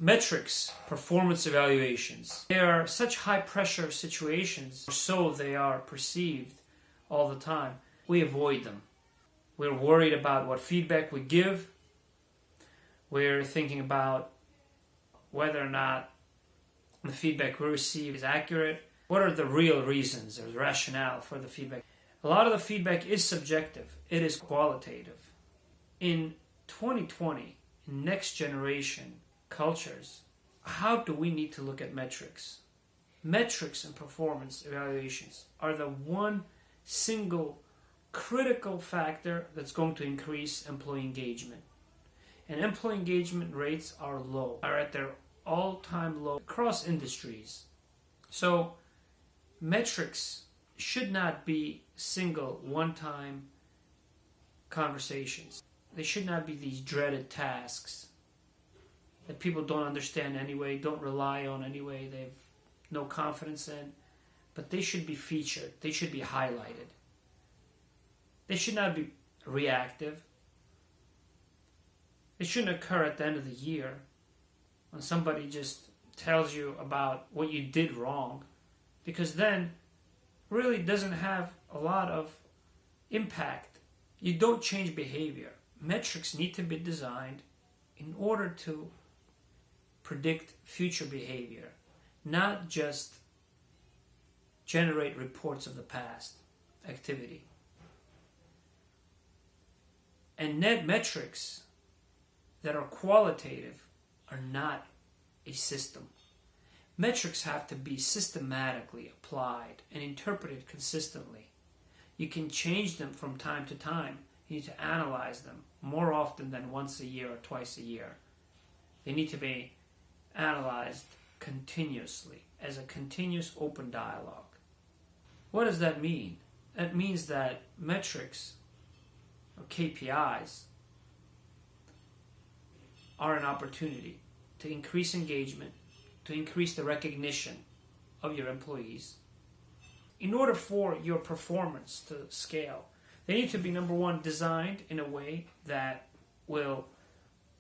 Metrics, performance evaluations. They are such high pressure situations, so they are perceived all the time. We avoid them. We're worried about what feedback we give. We're thinking about whether or not the feedback we receive is accurate. What are the real reasons or the rationale for the feedback? A lot of the feedback is subjective. It is qualitative. In 2020, in next generation cultures, how do we need to look at metrics? Metrics and performance evaluations are the one single critical factor that's going to increase employee engagement. And employee engagement rates are low, are at their all-time low across industries. So metrics should not be single, one-time conversations. They should not be these dreaded tasks that people don't understand anyway, don't rely on anyway, they have no confidence in. But they should be featured. They should be highlighted. They should not be reactive. It shouldn't occur at the end of the year when somebody just tells you about what you did wrong, because then really doesn't have a lot of impact. You don't change behavior. Metrics need to be designed in order to predict future behavior, not just generate reports of the past activity. And net metrics that are qualitative are not a system. Metrics have to be systematically applied and interpreted consistently. You can change them from time to time. You need to analyze them more often than once a year or twice a year. They need to be analyzed continuously as a continuous open dialogue. What does that mean? That means that metrics or KPIs are an opportunity to increase engagement, to increase the recognition of your employees. In order for your performance to scale, they need to be, number one, designed in a way that will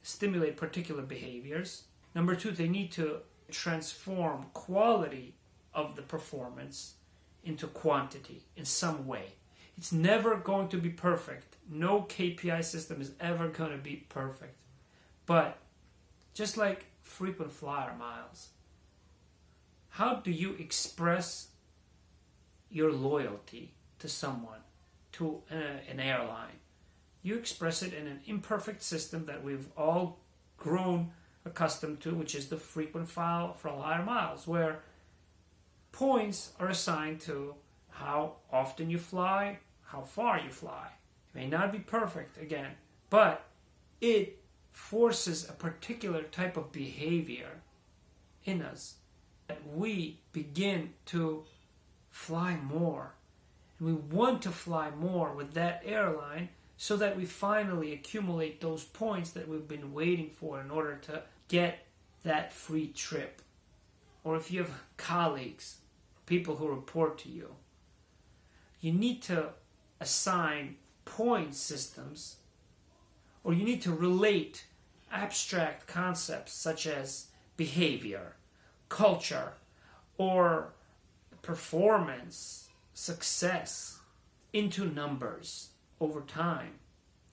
stimulate particular behaviors. Number two, they need to transform quality of the performance into quantity in some way. It's never going to be perfect. No KPI system is ever going to be perfect. But just like frequent flyer miles, how do you express your loyalty to someone, to an airline? You express it in an imperfect system that we've all grown accustomed to, which is the frequent flyer miles, where points are assigned to how often you fly, how far you fly. It may not be perfect, again, but it forces a particular type of behavior in us that we begin to fly more. And we want to fly more with that airline so that we finally accumulate those points that we've been waiting for in order to get that free trip. Or if you have colleagues, people who report to you, you need to assign point systems, or you need to relate abstract concepts such as behavior, culture, or performance, success, into numbers over time,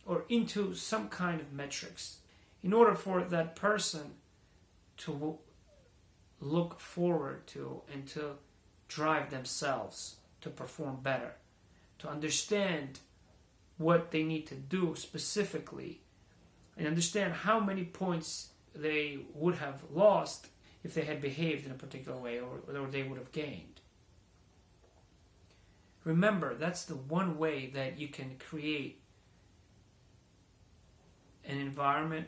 or into some kind of metrics, in order for that person to look forward to and to drive themselves to perform better, to understand what they need to do specifically, and understand how many points they would have lost if they had behaved in a particular way, or they would have gained. Remember, that's the one way that you can create an environment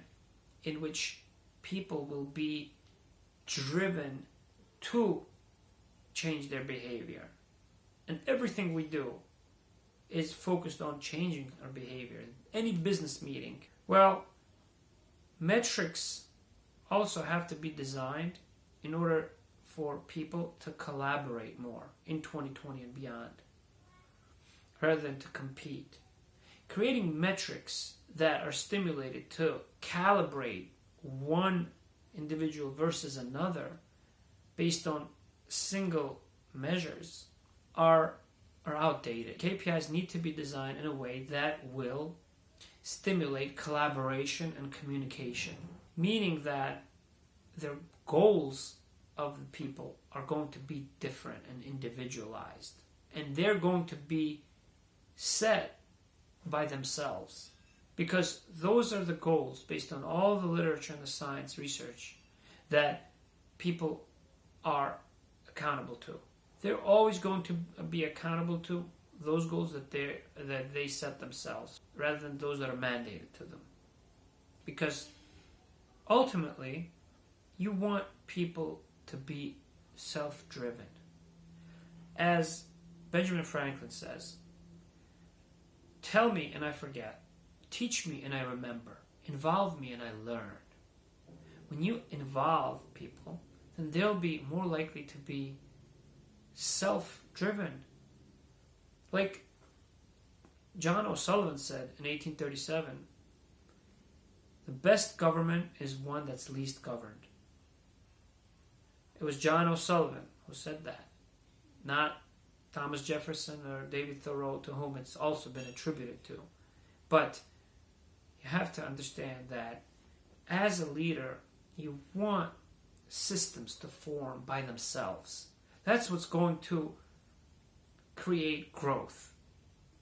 in which people will be driven to change their behavior. And everything we do is focused on changing our behavior. Any business meeting. Well, metrics also have to be designed in order for people to collaborate more in 2020 and beyond, rather than to compete. Creating metrics that are stimulated to calibrate one individual versus another based on single measures are outdated. KPIs need to be designed in a way that will stimulate collaboration and communication, meaning that the goals of the people are going to be different and individualized, and they're going to be set by themselves, because those are the goals based on all the literature and the science research that people are accountable to. They're always going to be accountable to those goals that they set themselves, rather than those that are mandated to them. Because ultimately, you want people to be self-driven. As Benjamin Franklin says, tell me and I forget, teach me and I remember, involve me and I learn. When you involve people, then they'll be more likely to be self-driven. Like John O'Sullivan said in 1837, the best government is one that's least governed. It was John O'Sullivan who said that, not Thomas Jefferson or David Thoreau, to whom it's also been attributed to. But you have to understand that as a leader, you want systems to form by themselves. That's what's going to create growth,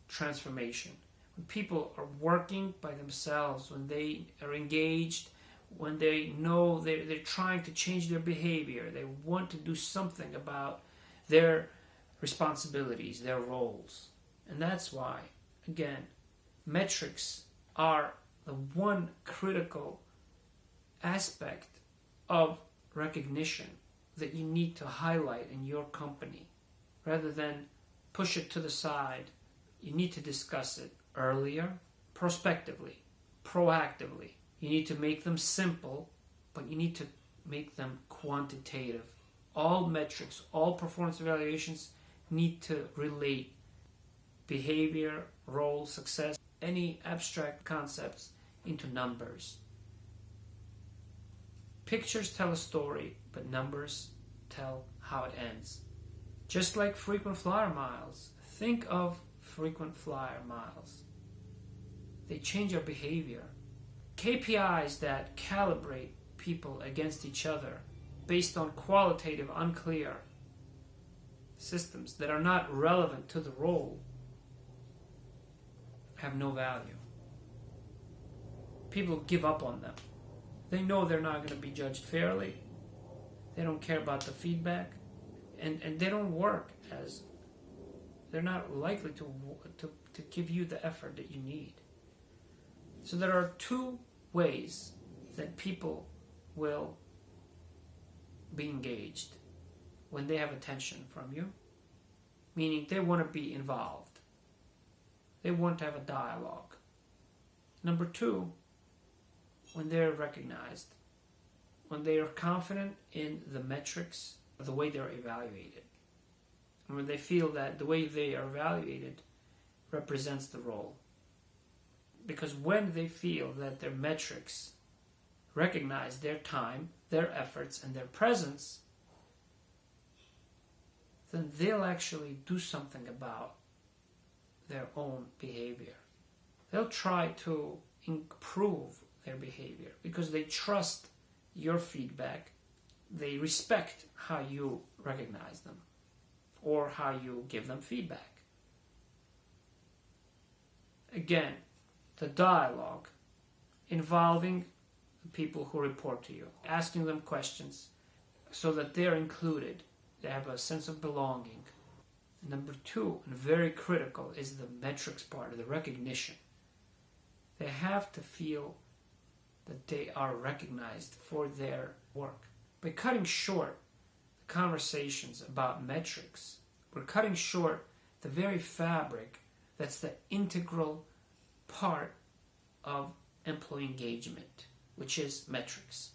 transformation. When people are working by themselves, when they are engaged, when they know they're trying to change their behavior, they want to do something about their responsibilities, their roles. And that's why, again, metrics are the one critical aspect of recognition that you need to highlight in your company. Rather than push it to the side, you need to discuss it earlier, prospectively, proactively. You need to make them simple, but you need to make them quantitative. All metrics, all performance evaluations need to relate behavior, role, success, any abstract concepts into numbers. Pictures tell a story, but numbers tell how it ends. Just like frequent flyer miles. Think of frequent flyer miles. They change our behavior. KPIs that calibrate people against each other based on qualitative, unclear systems that are not relevant to the role have no value. People give up on them. They know they're not going to be judged fairly. They don't care about the feedback. And they don't work as... They're not likely to give you the effort that you need. So there are two ways that people will be engaged when they have attention from you. Meaning they want to be involved. They want to have a dialogue. Number two, when they're recognized, when they are confident in the metrics, the way they're evaluated, and when they feel that the way they are evaluated represents the role. Because when they feel that their metrics recognize their time, their efforts, and their presence, then they'll actually do something about their own behavior. They'll try to improve their behavior because they trust your feedback. They respect how you recognize them or how you give them feedback. Again, the dialogue involving the people who report to you, asking them questions so that they're included, they have a sense of belonging. Number two, and very critical, is the metrics part, the recognition. They have to feel that they are recognized for their work. By cutting short the conversations about metrics, we're cutting short the very fabric that's the integral part of employee engagement, which is metrics.